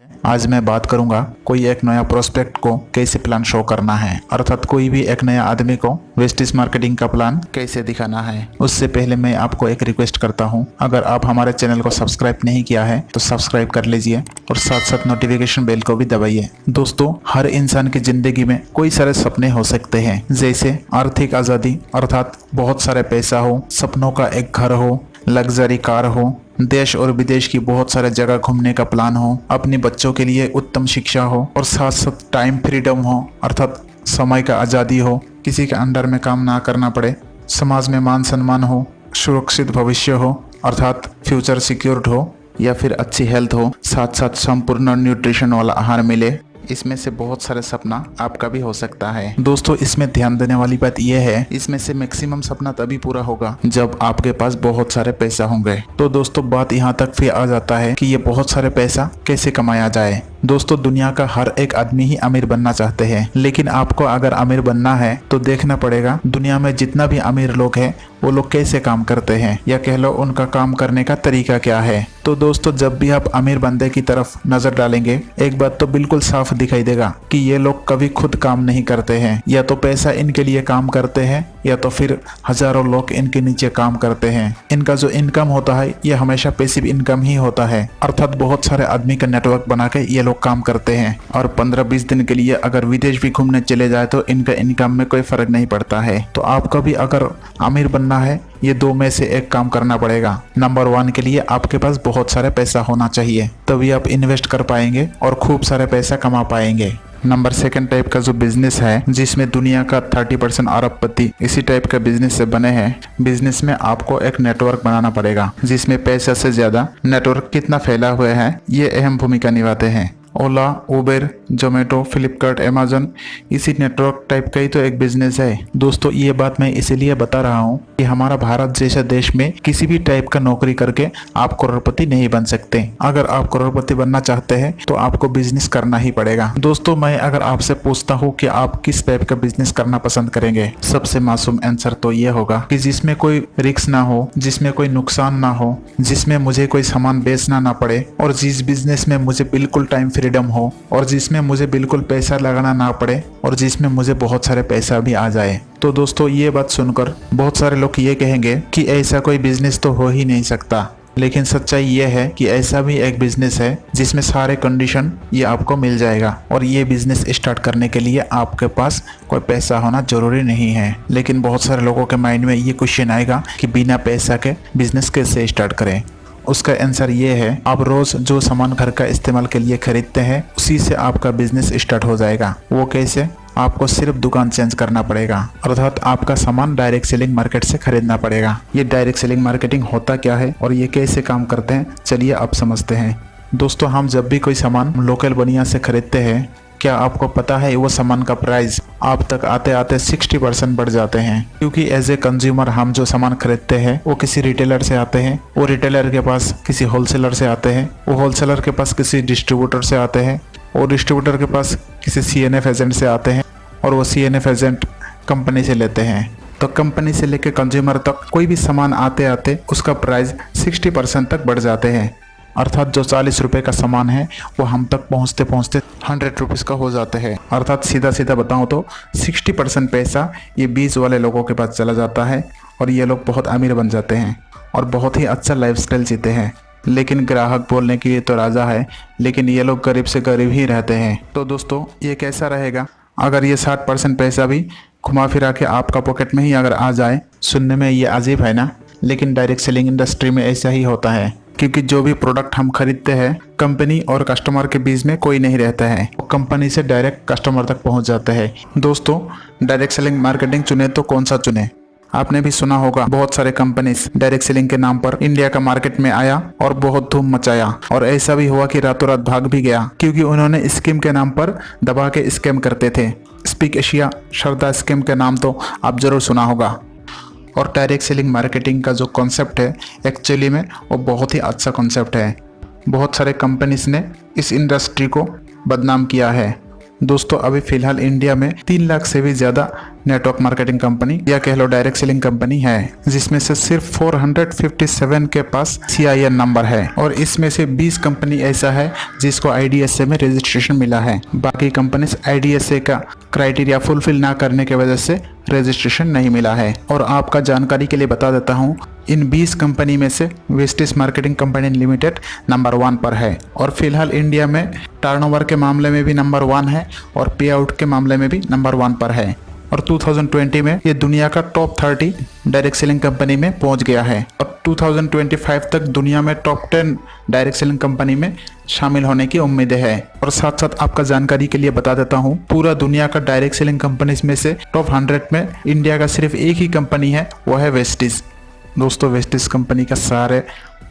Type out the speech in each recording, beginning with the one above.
आज मैं बात करूंगा कोई एक नया प्रोस्पेक्ट को कैसे प्लान शो करना है, अर्थात कोई भी एक नया आदमी को वेस्टिज मार्केटिंग का प्लान कैसे दिखाना है। उससे पहले मैं आपको एक रिक्वेस्ट करता हूं, अगर आप हमारे चैनल को सब्सक्राइब नहीं किया है तो सब्सक्राइब कर लीजिए और साथ साथ नोटिफिकेशन बेल को भी दबाइए। दोस्तों, हर इंसान की जिंदगी में कोई सारे सपने हो सकते हैं, जैसे आर्थिक आज़ादी अर्थात बहुत सारे पैसा हो, सपनों का एक घर हो, लग्जरी कार हो, देश और विदेश की बहुत सारे जगह घूमने का प्लान हो, अपने बच्चों के लिए उत्तम शिक्षा हो और साथ साथ टाइम फ्रीडम हो अर्थात समय का आज़ादी हो, किसी के अंडर में काम ना करना पड़े, समाज में मान सम्मान हो, सुरक्षित भविष्य हो अर्थात फ्यूचर सिक्योर्ड हो, या फिर अच्छी हेल्थ हो, साथ साथ संपूर्ण न्यूट्रिशन वाला आहार मिले। इसमें से बहुत सारे सपना आपका भी हो सकता है। दोस्तों, इसमें ध्यान देने वाली बात यह है, इसमें से मैक्सिमम सपना तभी पूरा होगा जब आपके पास बहुत सारे पैसा होंगे। तो दोस्तों, बात यहाँ तक फिर आ जाता है कि ये बहुत सारे पैसा कैसे कमाया जाए। दोस्तों, दुनिया का हर एक आदमी ही अमीर बनना चाहते हैं, लेकिन आपको अगर अमीर बनना है तो देखना पड़ेगा दुनिया में जितना भी अमीर लोग हैं वो लोग कैसे काम करते हैं, या कह लो उनका काम करने का तरीका क्या है। तो दोस्तों, जब भी आप अमीर बंदे की तरफ नजर डालेंगे, एक बात तो बिल्कुल साफ दिखाई देगा कि ये लोग कभी खुद काम नहीं करते हैं, या तो पैसा इनके लिए काम करते हैं या तो फिर हजारों लोग इनके नीचे काम करते हैं। इनका जो इनकम होता है ये हमेशा पैसिव इनकम ही होता है, अर्थात बहुत सारे आदमी का नेटवर्क बना के ये लोग काम करते हैं और 15-20 दिन के लिए अगर विदेश भी घूमने चले जाए तो इनका इनकम में कोई फर्क नहीं पड़ता है। तो आपका भी अगर अमीर बनना है, ये दो में से एक काम करना पड़ेगा। नंबर 1 के लिए आपके पास बहुत सारे पैसा होना चाहिए, तभी आप इन्वेस्ट कर पाएंगे और खूब सारे पैसा कमा पाएंगे। नंबर 2 टाइप का जो बिजनेस है, जिसमें दुनिया का 30% अरबपति इसी टाइप का बिजनेस से बने हैं। बिजनेस में आपको एक नेटवर्क बनाना पड़ेगा, जिसमें पैसा से ज्यादा नेटवर्क कितना फैला हुआ है ये अहम भूमिका निभाते हैं। ओला, उबेर, जोमेटो, फ्लिपकार्ट, अमेजन इसी नेटवर्क टाइप का ही तो एक बिजनेस है। दोस्तों, ये बात मैं इसीलिए बता रहा हूँ कि हमारा भारत जैसे देश में किसी भी टाइप का नौकरी करके आप करोड़पति नहीं बन सकते। अगर आप करोड़पति बनना चाहते हैं तो आपको बिजनेस करना ही पड़ेगा। दोस्तों, मैं अगर आपसे पूछता हूँ कि आप किस टाइप का बिजनेस करना पसंद करेंगे, सबसे मासूम आंसर तो ये होगा कि जिसमें कोई रिस्क ना हो, जिसमें कोई नुकसान ना हो, जिसमें मुझे कोई सामान बेचना ना पड़े और जिस बिजनेस में मुझे बिल्कुल टाइम फ्रीडम हो और जिसमें मुझे बिल्कुल पैसा लगाना ना पड़े और जिसमें मुझे बहुत सारे पैसा भी आ जाए। तो दोस्तों, ये बात सुनकर बहुत सारे लोग ये कहेंगे कि ऐसा कोई बिजनेस तो हो ही नहीं सकता, लेकिन सच्चाई ये है कि ऐसा भी एक बिजनेस है जिसमें सारे कंडीशन ये आपको मिल जाएगा। और ये बिजनेस स्टार्ट करने के लिए आपके पास कोई पैसा होना जरूरी नहीं है। लेकिन बहुत सारे लोगों के माइंड में ये क्वेश्चन आएगा कि बिना पैसा के बिजनेस कैसे स्टार्ट करें। उसका आंसर ये है, आप रोज जो सामान घर का इस्तेमाल के लिए खरीदते हैं उसी से आपका बिजनेस स्टार्ट हो जाएगा। वो कैसे? आपको सिर्फ दुकान चेंज करना पड़ेगा, अर्थात आपका सामान डायरेक्ट सेलिंग मार्केट से खरीदना पड़ेगा। ये डायरेक्ट सेलिंग मार्केटिंग होता क्या है और ये कैसे काम करते हैं, चलिए अब समझते हैं। दोस्तों, हम जब भी कोई सामान लोकल बनिया से खरीदते हैं, क्या आपको पता है वो सामान का प्राइस आप तक आते आते 60% बढ़ जाते हैं, क्योंकि एज ए कंज्यूमर हम जो सामान खरीदते हैं वो किसी रिटेलर से आते हैं, वो रिटेलर के पास किसी होलसेलर से आते हैं, वो होलसेलर के पास किसी डिस्ट्रीब्यूटर से आते हैं, और डिस्ट्रीब्यूटर के पास किसी CNF एजेंट से आते हैं, और वो CNF एजेंट कंपनी से लेते हैं। तो कंपनी से लेकर कंज्यूमर तक कोई भी सामान आते आते उसका प्राइस 60% तक बढ़ जाते हैं, अर्थात जो 40 रुपये का सामान है वो हम तक पहुँचते पहुँचते 100 रुपीज़ का हो जाता है। अर्थात सीधा सीधा बताऊँ तो 60% पैसा ये 20 वाले लोगों के पास चला जाता है और ये लोग बहुत अमीर बन जाते हैं और बहुत ही अच्छा लाइफस्टाइल जीते हैं। लेकिन ग्राहक बोलने के लिए तो राजा है, लेकिन ये लोग गरीब से गरीब ही रहते हैं। तो दोस्तों, ये कैसा रहेगा अगर ये 60% पैसा भी घुमा फिरा के आपका पॉकेट में ही अगर आ जाए? सुनने में ये अजीब है ना, लेकिन डायरेक्ट सेलिंग इंडस्ट्री में ऐसा ही होता है, क्योंकि जो भी प्रोडक्ट हम खरीदते हैं कंपनी और कस्टमर के बीच में कोई नहीं रहता है, वो कंपनी से डायरेक्ट कस्टमर तक पहुंच जाता है। दोस्तों, डायरेक्ट सेलिंग मार्केटिंग चुने तो कौन सा चुने? आपने भी सुना होगा बहुत सारे कंपनीज डायरेक्ट सेलिंग के नाम पर इंडिया का मार्केट में आया और बहुत धूम मचाया, और ऐसा भी हुआ कि रातों रात भाग भी गया, क्योंकि उन्होंने स्कीम के नाम पर दबा के स्कैम करते थे। स्पीक एशिया, शारदा स्कीम के नाम तो आप जरूर सुना होगा। और डायरेक्ट सेलिंग मार्केटिंग का जो कॉन्सेप्ट है एक्चुअली में वो बहुत ही अच्छा कॉन्सेप्ट है। बहुत सारे कंपनीज ने इस इंडस्ट्री को बदनाम किया है। दोस्तों, अभी फ़िलहाल इंडिया में 3 लाख से भी ज़्यादा नेटवर्क मार्केटिंग कंपनी या कह लो डायरेक्ट सेलिंग कंपनी है, जिसमें से सिर्फ 457 के पास CIN नंबर है और इसमें से 20 कंपनी ऐसा है जिसको IDSA में रजिस्ट्रेशन मिला है। बाकी कंपनीज IDSA का क्राइटेरिया फुलफिल ना करने की वजह से रजिस्ट्रेशन नहीं मिला है। और आपका जानकारी के लिए बता देता हूँ, इन 20 कंपनी में से Vestige marketing company limited number 1 पर है और फिलहाल इंडिया में टर्नओवर के मामले में भी नंबर 1 है और पे आउट के मामले में भी नंबर 1 पर है। और 2020 में ये दुनिया का टॉप 30 डायरेक्ट सेलिंग कंपनी में पहुंच गया है और 2025 तक दुनिया में टॉप 10 डायरेक्ट सेलिंग कंपनी में शामिल होने की उम्मीद है। और साथ साथ आपका जानकारी के लिए बता देता हूँ, पूरा दुनिया का डायरेक्ट सेलिंग कंपनीज में से टॉप 100 में इंडिया का सिर्फ एक ही कंपनी है, वो है वेस्टिज। दोस्तों, वेस्टिज कंपनी का सारे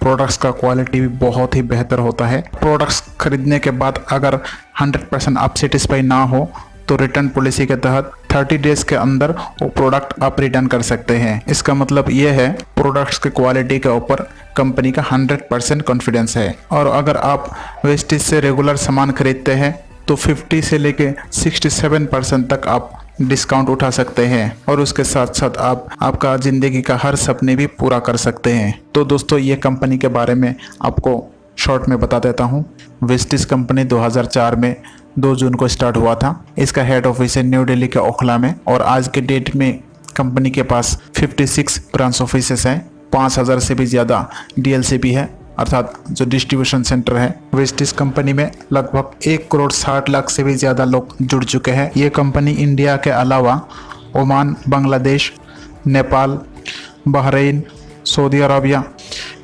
प्रोडक्ट्स का क्वालिटी भी बहुत ही बेहतर होता है। प्रोडक्ट्स खरीदने के बाद अगर 100% आप सेटिस्फाई ना हो तो रिटर्न पॉलिसी के तहत 30 डेज के अंदर वो प्रोडक्ट आप रिटर्न कर सकते हैं। इसका मतलब ये है प्रोडक्ट्स की क्वालिटी के ऊपर कंपनी का 100% कॉन्फिडेंस है। और अगर आप वेस्टिज से रेगुलर सामान खरीदते हैं तो 50 से लेके 67% तक आप डिस्काउंट उठा सकते हैं और उसके साथ साथ आप आपका ज़िंदगी का हर सपने भी पूरा कर सकते हैं। तो दोस्तों, ये कंपनी के बारे में आपको शॉर्ट में बता देता हूँ। वेस्टिज कंपनी 2004 में 2 जून को स्टार्ट हुआ था। इसका हेड ऑफिस है न्यू दिल्ली के ओखला में और आज के डेट में कंपनी के पास 56 ब्रांच ऑफिसेस हैं। 5000 से भी ज़्यादा DLC भी है, अर्थात जो डिस्ट्रीब्यूशन सेंटर है। वेस्टिज कंपनी में लगभग 1,60,00,000 से भी ज़्यादा लोग जुड़ चुके हैं। ये कंपनी इंडिया के अलावा Oman, Bangladesh, Nepal, Bahrain, Saudi Arabia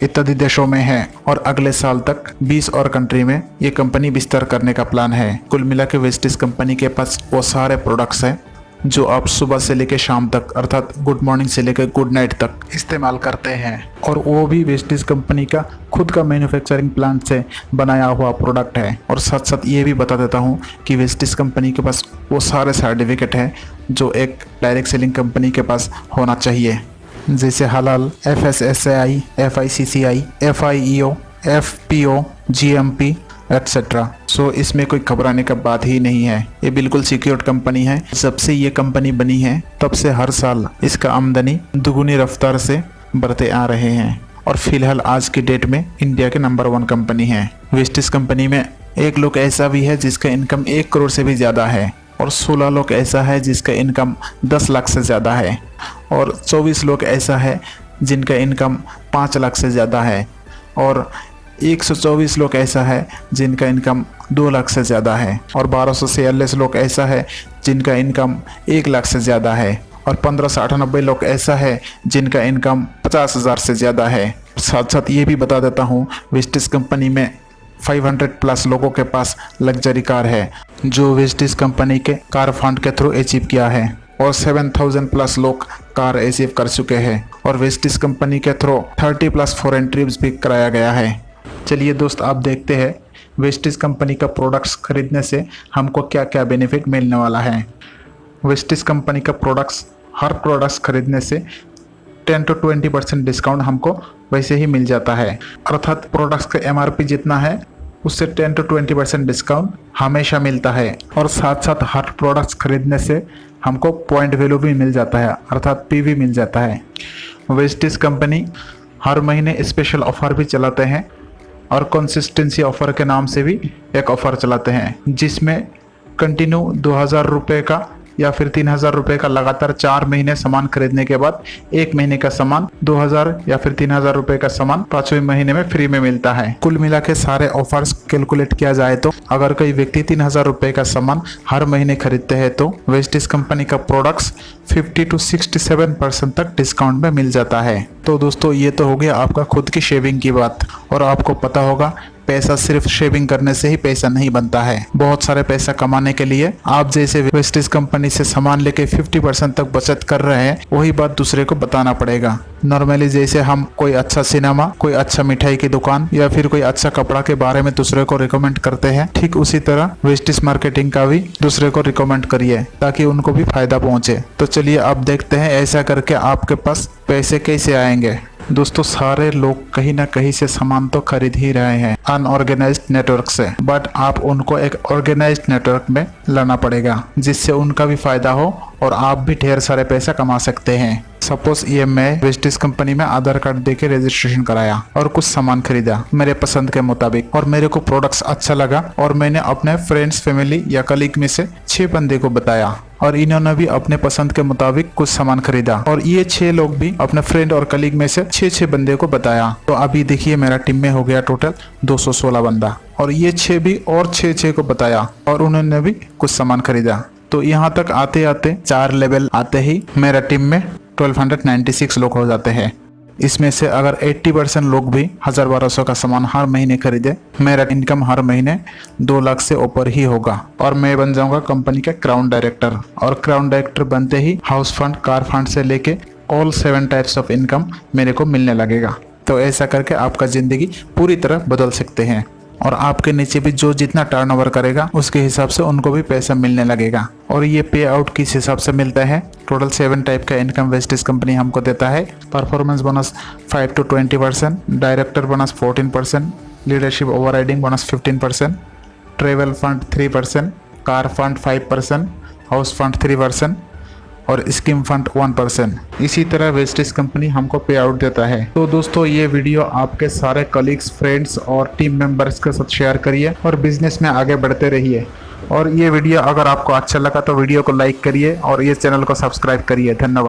इत्यादि देशों में है और अगले साल तक 20 और कंट्री में ये कंपनी विस्तार करने का प्लान है। कुल मिला के वेस्टिज कंपनी के पास वो सारे प्रोडक्ट्स हैं जो आप सुबह से लेकर शाम तक, अर्थात गुड मॉर्निंग से लेकर गुड नाइट तक इस्तेमाल करते हैं और वो भी वेस्टिज कंपनी का खुद का मैन्युफैक्चरिंग प्लांट से बनाया हुआ प्रोडक्ट है। और साथ साथ ये भी बता देता हूँ कि वेस्टिज कंपनी के पास वो सारे सर्टिफिकेट हैं जो एक डायरेक्ट सेलिंग कंपनी के पास होना चाहिए, जैसे हलाल, FSSAI, FICCI, FIEO, FPO, GMP etcetera. So इसमें कोई घबराने का बात ही नहीं है। ये बिल्कुल सिक्योर्ड कंपनी है। जब से ये कंपनी बनी है तब से हर साल इसका आमदनी दुगुनी रफ्तार से बढ़ते आ रहे हैं और फिलहाल आज की डेट में इंडिया के नंबर 1 कंपनी है। वेस्टिज कंपनी में एक लोग ऐसा भी है जिसका इनकम 1 करोड़ से भी ज़्यादा है और 16 लोग ऐसा है जिसका इनकम 10 लाख से ज़्यादा है और 24 लोग ऐसा है जिनका इनकम 5 लाख से ज़्यादा है और 124 लोग ऐसा है जिनका इनकम 2 लाख से ज़्यादा है और 1246 लोग ऐसा है जिनका इनकम 1 लाख से ज़्यादा है और 1598 लोग ऐसा है जिनका इनकम 50,000 से ज़्यादा है। साथ साथ ये भी बता देता हूँ, वेस्टिज कंपनी में 500 प्लस लोगों के पास लग्जरी कार है जो वेस्टिज कंपनी के कार फंड के थ्रू अचीव किया है और 7000 प्लस लोग कार अचीव कर चुके हैं और वेस्टिज कंपनी के थ्रू 30 प्लस फॉरेन ट्रिप्स भी कराया गया है। चलिए दोस्त, आप देखते हैं वेस्टिज कंपनी का प्रोडक्ट्स खरीदने से हमको क्या क्या बेनिफिट मिलने वाला है। वेस्टिज कंपनी का प्रोडक्ट्स, हर प्रोडक्ट्स खरीदने से 10 to 20% डिस्काउंट हमको वैसे ही मिल जाता है, अर्थात प्रोडक्ट्स का MRP जितना है उससे 10 to 20% डिस्काउंट हमेशा मिलता है। और साथ साथ हर प्रोडक्ट्स खरीदने से हमको पॉइंट वैल्यू भी मिल जाता है, अर्थात PV मिल जाता है। वेस्टिज कंपनी हर महीने स्पेशल ऑफर भी चलाते हैं और कंसिस्टेंसी ऑफर के नाम से भी एक ऑफर चलाते हैं जिसमें कंटिन्यू 2000 रुपये का या फिर 3000 रुपये का लगातार 4 महीने सामान खरीदने के बाद 1 महीने का सामान 2000 या फिर 3000 रुपये का सामान 5वें महीने में फ्री में मिलता है। कुल मिला के सारे ऑफर्स कैलकुलेट किया जाए तो अगर कोई व्यक्ति 3000 रुपये का सामान हर महीने खरीदते हैं तो वेस्टिज कंपनी का प्रोडक्ट्स 50 to 67% तक डिस्काउंट में मिल जाता है। तो दोस्तों, ये तो हो गया आपका खुद की शेविंग की बात और आपको पता होगा पैसा सिर्फ शेविंग करने से ही पैसा नहीं बनता है। बहुत सारे पैसा कमाने के लिए आप जैसे वेस्टिज कंपनी से सामान लेके 50% तक बचत कर रहे हैं, वही बात दूसरे को बताना पड़ेगा। नॉर्मली जैसे हम कोई अच्छा सिनेमा, कोई अच्छा मिठाई की दुकान या फिर कोई अच्छा कपड़ा के बारे में दूसरे को रिकमेंड करते हैं, ठीक उसी तरह वेस्टिज मार्केटिंग का भी दूसरे को रिकमेंड करिए ताकि उनको भी फायदा पहुंचे। तो चलिए आप देखते हैं ऐसा करके आपके पास पैसे कैसे आएंगे। दोस्तों सारे लोग कहीं ना कहीं से सामान तो खरीद ही रहे हैं अनऑर्गेनाइज्ड नेटवर्क से, बट आप उनको एक ऑर्गेनाइज्ड नेटवर्क में लाना पड़ेगा जिससे उनका भी फायदा हो और आप भी ढेर सारे पैसा कमा सकते हैं। सपोज ये मैं वेस्टिज कंपनी में आधार कार्ड देके रजिस्ट्रेशन कराया और कुछ सामान खरीदा मेरे पसंद के मुताबिक और मेरे को प्रोडक्ट्स अच्छा लगा और मैंने अपने फ्रेंड्स, फैमिली या कलीग में से 6 बंदे को बताया और इन्होंने भी अपने पसंद के मुताबिक कुछ सामान खरीदा और ये 6 लोग भी अपने फ्रेंड और कलीग में से 6 बंदे को बताया। तो अभी देखिए मेरा टीम में हो गया टोटल 216 बंदा और ये 6 भी और 6 को बताया और उन्होंने भी कुछ सामान खरीदा। तो यहाँ तक आते आते 4 लेवल आते ही मेरा टीम में 1296 लोग हो जाते हैं। इसमें से अगर 80% लोग भी 1000-1200 का सामान हर महीने खरीदे, मेरा इनकम हर महीने 2 लाख से ऊपर ही होगा और मैं बन जाऊंगा कंपनी का क्राउन डायरेक्टर। और क्राउन डायरेक्टर बनते ही हाउस फंड, कार फंड से लेके ऑल 7 टाइप्स ऑफ इनकम मेरे को मिलने लगेगा। तो ऐसा करके आपका जिंदगी पूरी तरह बदल सकते हैं और आपके नीचे भी जो जितना टर्नओवर करेगा उसके हिसाब से उनको भी पैसा मिलने लगेगा। और ये पे आउट किस हिसाब से मिलता है? टोटल 7 टाइप का इनकम वेस्टिज कंपनी हमको देता है। Performance bonus 5 to 20%, director bonus 14%, leadership overriding bonus 15%, travel fund 3%, car fund 5%, house fund 3% और स्कीम फंड 1%। इसी तरह वेस्टिज कंपनी हमको पे आउट देता है। तो दोस्तों ये वीडियो आपके सारे कलीग्स, फ्रेंड्स और टीम मेंबर्स के साथ शेयर करिए और बिजनेस में आगे बढ़ते रहिए। और ये वीडियो अगर आपको अच्छा लगा तो वीडियो को लाइक करिए और ये चैनल को सब्सक्राइब करिए। धन्यवाद।